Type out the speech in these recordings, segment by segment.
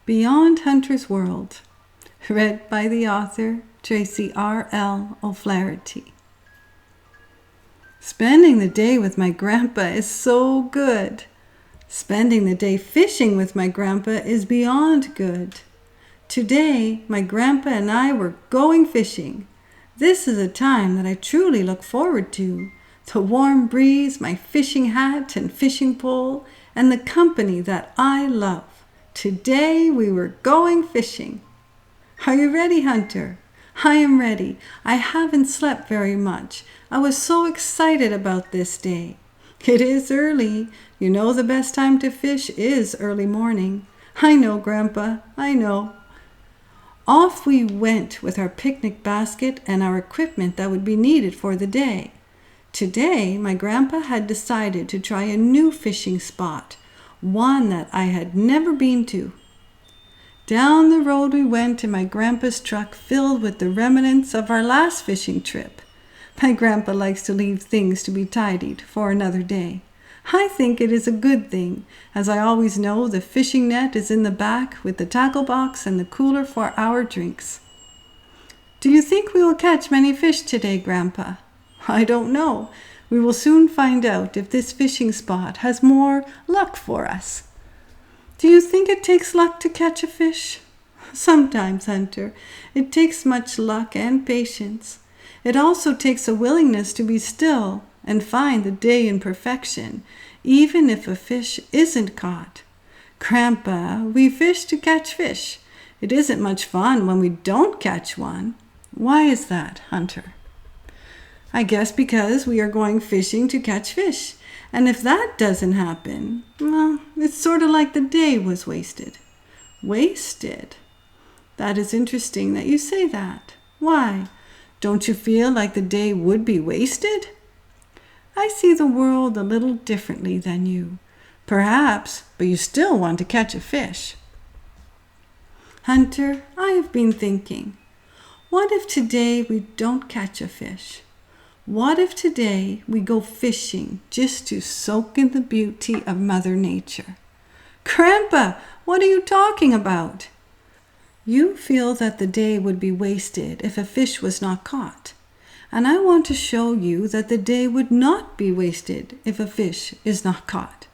Beyond Hunter's World, read by the author Tracy R.L. O'Flaherty. Spending the day with my grandpa is so good. Spending the day fishing with my grandpa is beyond good. Today, my grandpa and I were going fishing. This is a time that I truly look forward to. The warm breeze, my fishing hat and fishing pole, and the company that I love. Today we were going fishing. Are you ready, Hunter? I am ready. I haven't slept very much. I was so excited about this day. It is early. You know the best time to fish is early morning. I know, Grandpa, I know. Off we went with our picnic basket and our equipment that would be needed for the day. Today, my grandpa had decided to try a new fishing spot, one that I had never been to. Down the road we went in my grandpa's truck filled with the remnants of our last fishing trip. My grandpa likes to leave things to be tidied for another day. I think it is a good thing, as I always know the fishing net is in the back with the tackle box and the cooler for our drinks. Do you think we will catch many fish today, Grandpa? I don't know. We will soon find out if this fishing spot has more luck for us. Do you think it takes luck to catch a fish? Sometimes, Hunter. It takes much luck and patience. It also takes a willingness to be still and find the day in perfection, even if a fish isn't caught. Grandpa, we fish to catch fish. It isn't much fun when we don't catch one. Why is that, Hunter? I guess because we are going fishing to catch fish. And if that doesn't happen, well, it's sort of like the day was wasted. Wasted? That is interesting that you say that. Why? Don't you feel like the day would be wasted? I see the world a little differently than you. Perhaps, but you still want to catch a fish. Hunter, I have been thinking, what if today we don't catch a fish? What if today we go fishing just to soak in the beauty of Mother Nature? Grandpa, what are you talking about? You feel that the day would be wasted if a fish was not caught. And I want to show you that the day would not be wasted if a fish is not caught.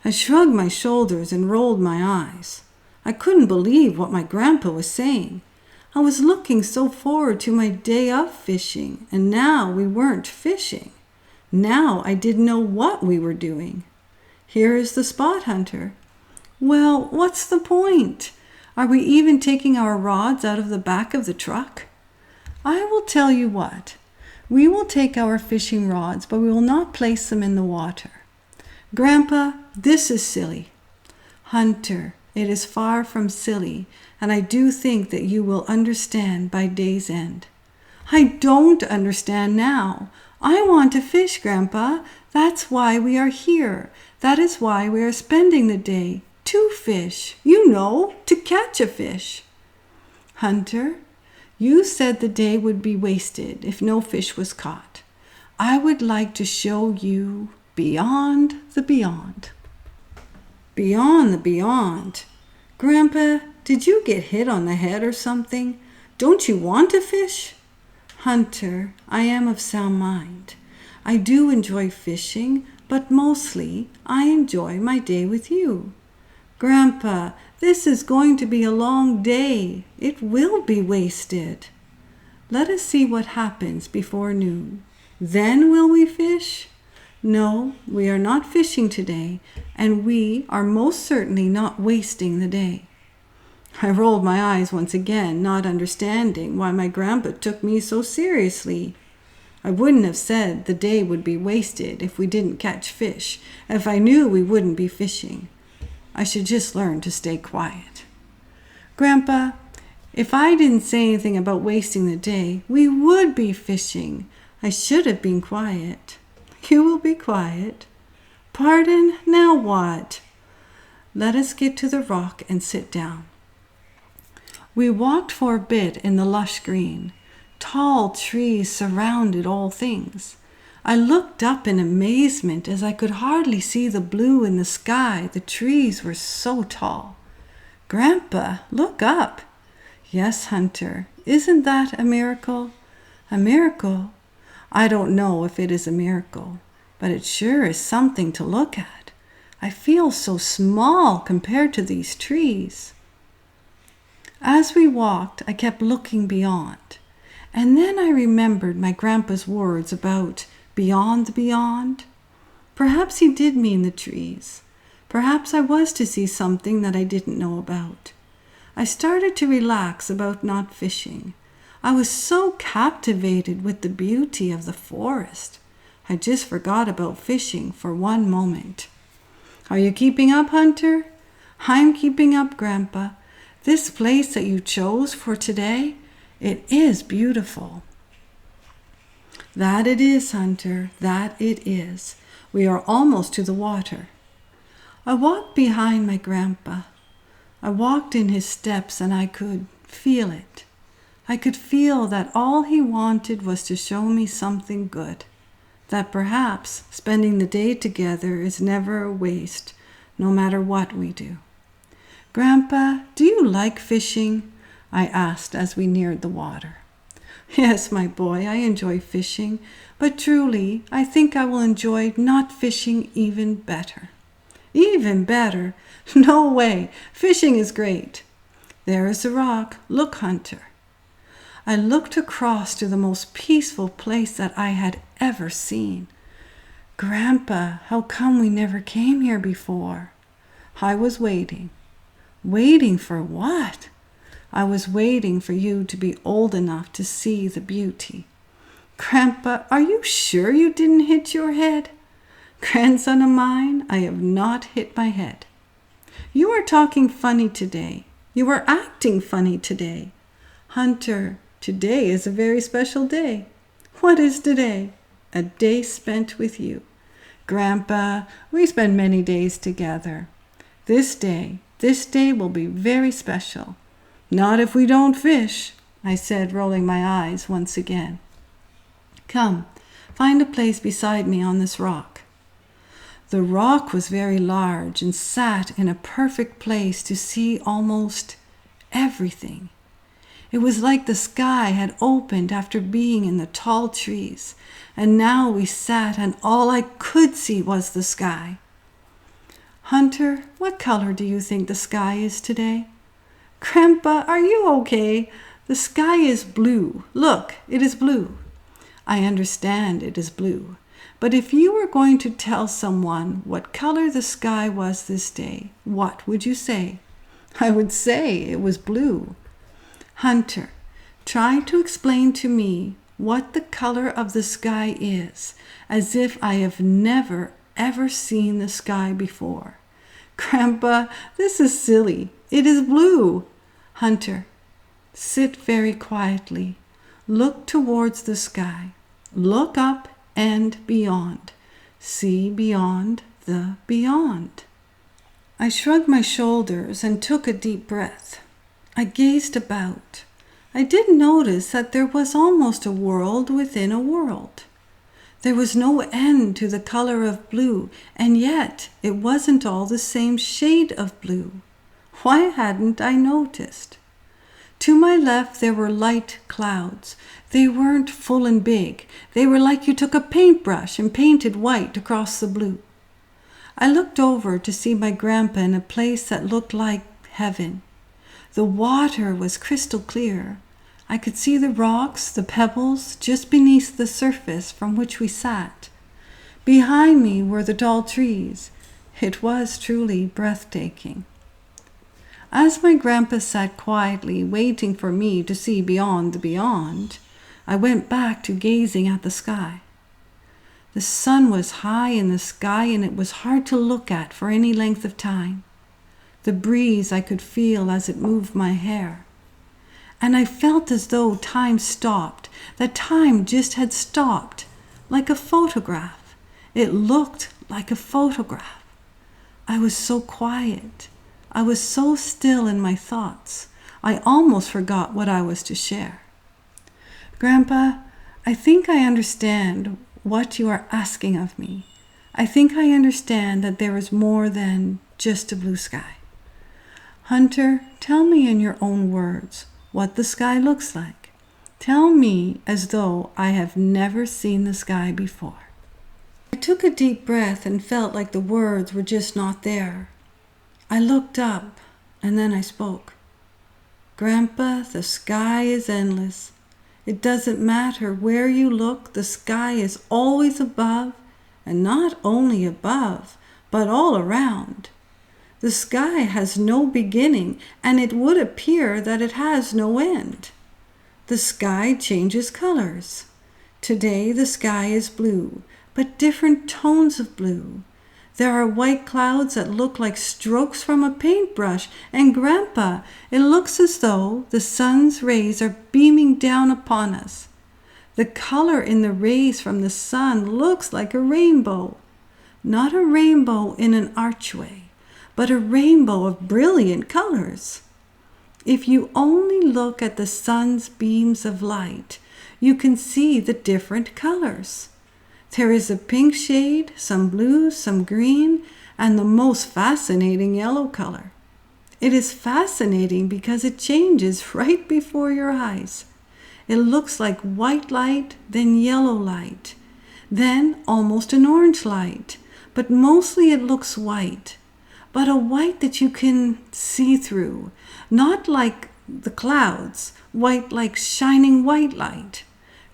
I shrugged my shoulders and rolled my eyes. I couldn't believe what my grandpa was saying. I was looking so forward to my day of fishing, and now we weren't fishing. Now I didn't know what we were doing. Here is the spot, Hunter. Well, what's the point? Are we even taking our rods out of the back of the truck? I will tell you what. We will take our fishing rods, but we will not place them in the water. Grandpa, this is silly. Hunter, it is far from silly, and I do think that you will understand by day's end. I don't understand now. I want to fish, Grandpa. That's why we are here. That is why we are spending the day. To fish. You know, to catch a fish. Hunter, you said the day would be wasted if no fish was caught. I would like to show you beyond the beyond. Beyond the beyond. Grandpa, did you get hit on the head or something? Don't you want to fish? Hunter, I am of sound mind. I do enjoy fishing, but mostly I enjoy my day with you. Grandpa, this is going to be a long day. It will be wasted. Let us see what happens before noon. Then will we fish? No, we are not fishing today, and we are most certainly not wasting the day. I rolled my eyes once again, not understanding why my grandpa took me so seriously. I wouldn't have said the day would be wasted if we didn't catch fish, if I knew we wouldn't be fishing. I should just learn to stay quiet. Grandpa, if I didn't say anything about wasting the day, we would be fishing. I should have been quiet. You will be quiet. Pardon? Now what? Let us get to the rock and sit down. We walked for a bit in the lush green. Tall trees surrounded all things. I looked up in amazement as I could hardly see the blue in the sky. The trees were so tall. Grandpa, look up. Yes, Hunter, isn't that a miracle? A miracle? I don't know if it is a miracle, but it sure is something to look at. I feel so small compared to these trees. As we walked, I kept looking beyond, and then I remembered my grandpa's words about beyond the beyond. Perhaps he did mean the trees. Perhaps I was to see something that I didn't know about. I started to relax about not fishing. I was so captivated with the beauty of the forest. I just forgot about fishing for one moment. Are you keeping up, Hunter? I'm keeping up, Grandpa. This place that you chose for today, it is beautiful. That it is, Hunter, that it is. We are almost to the water. I walked behind my grandpa. I walked in his steps and I could feel it. I could feel that all he wanted was to show me something good, that perhaps spending the day together is never a waste, no matter what we do. Grandpa, do you like fishing? I asked as we neared the water. Yes, my boy, I enjoy fishing, but truly, I think I will enjoy not fishing even better. Even better? No way. Fishing is great. There is the rock. Look, Hunter. I looked across to the most peaceful place that I had ever seen. Grandpa, how come we never came here before? I was waiting. Waiting for what? I was waiting for you to be old enough to see the beauty. Grandpa, are you sure you didn't hit your head? Grandson of mine, I have not hit my head. You are talking funny today. You are acting funny today. Hunter, today is a very special day. What is today? A day spent with you. Grandpa, we spend many days together. This day will be very special. Not if we don't fish, I said, rolling my eyes once again. Come, find a place beside me on this rock. The rock was very large and sat in a perfect place to see almost everything. It was like the sky had opened after being in the tall trees, and now we sat and all I could see was the sky. Hunter, what color do you think the sky is today? Grandpa, are you okay? The sky is blue. Look, it is blue. I understand it is blue. But if you were going to tell someone what color the sky was this day, what would you say? I would say it was blue. Hunter, try to explain to me what the color of the sky is, as if I have never, ever seen the sky before. Grandpa, this is silly. It is blue. Hunter, sit very quietly. Look towards the sky. Look up and beyond. See beyond the beyond. I shrugged my shoulders and took a deep breath. I gazed about. I did notice that there was almost a world within a world. There was no end to the color of blue, and yet it wasn't all the same shade of blue. Why hadn't I noticed? To my left there were light clouds. They weren't full and big. They were like you took a paintbrush and painted white across the blue. I looked over to see my grandpa in a place that looked like heaven. The water was crystal clear. I could see the rocks, the pebbles, just beneath the surface from which we sat. Behind me were the tall trees. It was truly breathtaking. As my grandpa sat quietly waiting for me to see beyond the beyond, I went back to gazing at the sky. The sun was high in the sky and it was hard to look at for any length of time. The breeze I could feel as it moved my hair. And I felt as though time stopped, that time just had stopped, like a photograph. It looked like a photograph. I was so quiet. I was so still in my thoughts. I almost forgot what I was to share. Grandpa, I think I understand what you are asking of me. I think I understand that there is more than just a blue sky. Hunter, tell me in your own words what the sky looks like. Tell me as though I have never seen the sky before. I took a deep breath and felt like the words were just not there. I looked up and then I spoke. Grandpa, the sky is endless. It doesn't matter where you look, the sky is always above, and not only above, but all around. The sky has no beginning, and it would appear that it has no end. The sky changes colors. Today the sky is blue, but different tones of blue. There are white clouds that look like strokes from a paintbrush, and Grandpa, it looks as though the sun's rays are beaming down upon us. The color in the rays from the sun looks like a rainbow. Not a rainbow in an archway, but a rainbow of brilliant colors. If you only look at the sun's beams of light, you can see the different colors. There is a pink shade, some blue, some green, and the most fascinating yellow color. It is fascinating because it changes right before your eyes. It looks like white light, then yellow light, then almost an orange light, but mostly it looks white, but a white that you can see through, not like the clouds, white like shining white light.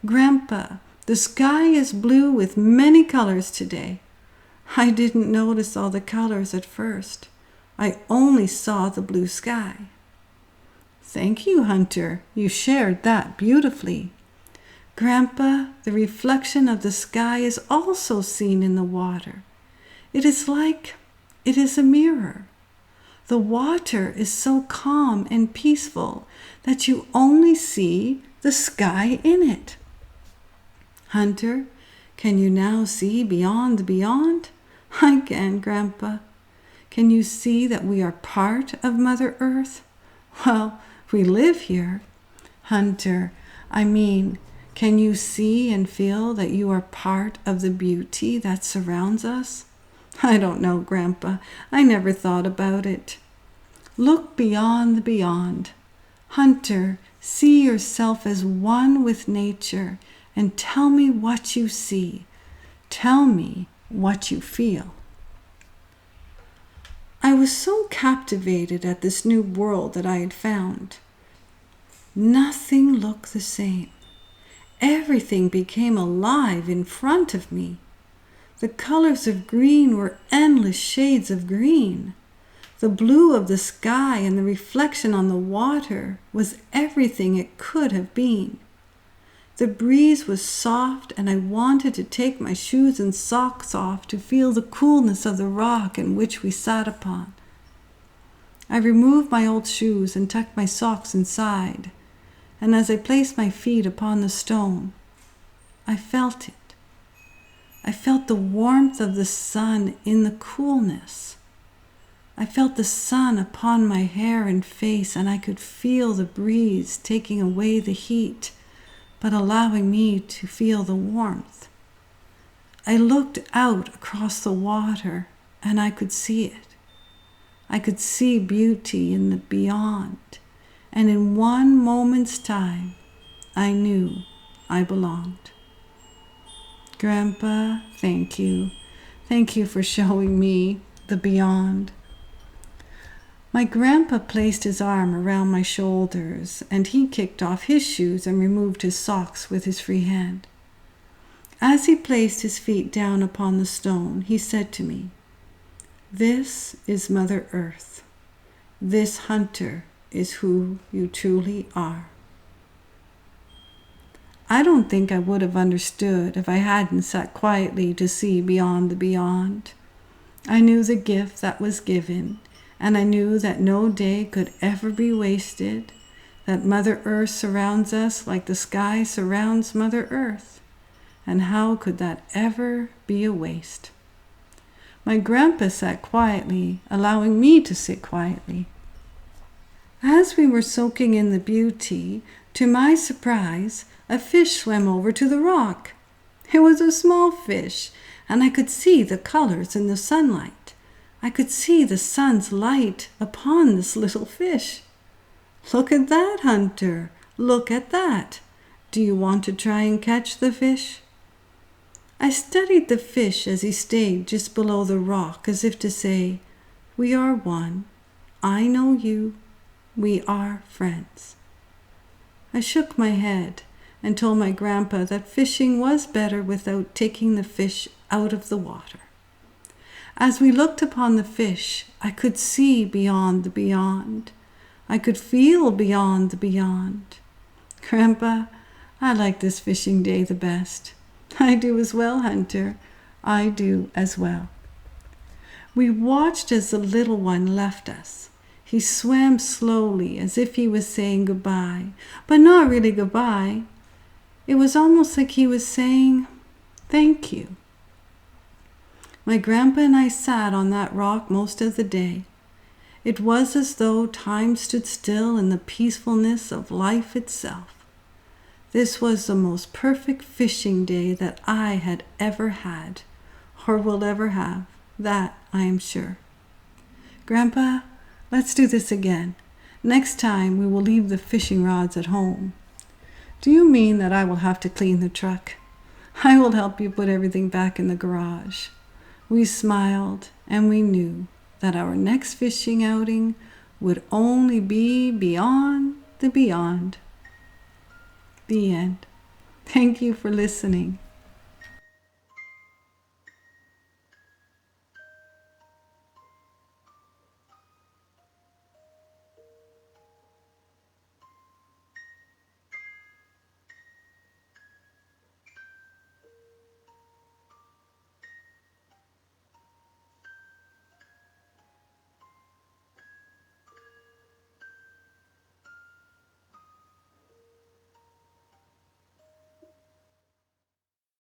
Grandpa, the sky is blue with many colors today. I didn't notice all the colors at first. I only saw the blue sky. Thank you, Hunter. You shared that beautifully. Grandpa, the reflection of the sky is also seen in the water. It is like it is a mirror. The water is so calm and peaceful that you only see the sky in it. Hunter, can you now see beyond the beyond? I can, Grandpa. Can you see that we are part of Mother Earth? Well, we live here. Hunter, can you see and feel that you are part of the beauty that surrounds us? I don't know, Grandpa. I never thought about it. Look beyond the beyond. Hunter, see yourself as one with nature and tell me what you see. Tell me what you feel. I was so captivated at this new world that I had found. Nothing looked the same. Everything became alive in front of me. The colors of green were endless shades of green. The blue of the sky and the reflection on the water was everything it could have been. The breeze was soft, and I wanted to take my shoes and socks off to feel the coolness of the rock in which we sat upon. I removed my old shoes and tucked my socks inside, and as I placed my feet upon the stone, I felt it. I felt the warmth of the sun in the coolness. I felt the sun upon my hair and face, and I could feel the breeze taking away the heat, but allowing me to feel the warmth. I looked out across the water, and I could see it. I could see beauty in the beyond, and in one moment's time, I knew I belonged. Grandpa, thank you. Thank you for showing me the beyond. My grandpa placed his arm around my shoulders, and he kicked off his shoes and removed his socks with his free hand. As he placed his feet down upon the stone, he said to me, "This is Mother Earth. This hunter is who you truly are." I don't think I would have understood if I hadn't sat quietly to see beyond the beyond. I knew the gift that was given, and I knew that no day could ever be wasted, that Mother Earth surrounds us like the sky surrounds Mother Earth, and how could that ever be a waste? My grandpa sat quietly, allowing me to sit quietly. As we were soaking in the beauty, to my surprise, a fish swam over to the rock. It was a small fish, and I could see the colors in the sunlight. I could see the sun's light upon this little fish. Look at that, Hunter. Look at that. Do you want to try and catch the fish? I studied the fish as he stayed just below the rock, as if to say, we are one. I know you. We are friends. I shook my head and told my grandpa that fishing was better without taking the fish out of the water. As we looked upon the fish, I could see beyond the beyond. I could feel beyond the beyond. Grandpa, I like this fishing day the best. I do as well, Hunter. I do as well. We watched as the little one left us. He swam slowly as if he was saying goodbye, but not really goodbye. It was almost like he was saying, thank you. My grandpa and I sat on that rock most of the day. It was as though time stood still in the peacefulness of life itself. This was the most perfect fishing day that I had ever had, or will ever have, that I am sure. Grandpa, let's do this again. Next time we will leave the fishing rods at home. Do you mean that I will have to clean the truck? I will help you put everything back in the garage. We smiled, and we knew that our next fishing outing would only be beyond the beyond. The end. Thank you for listening.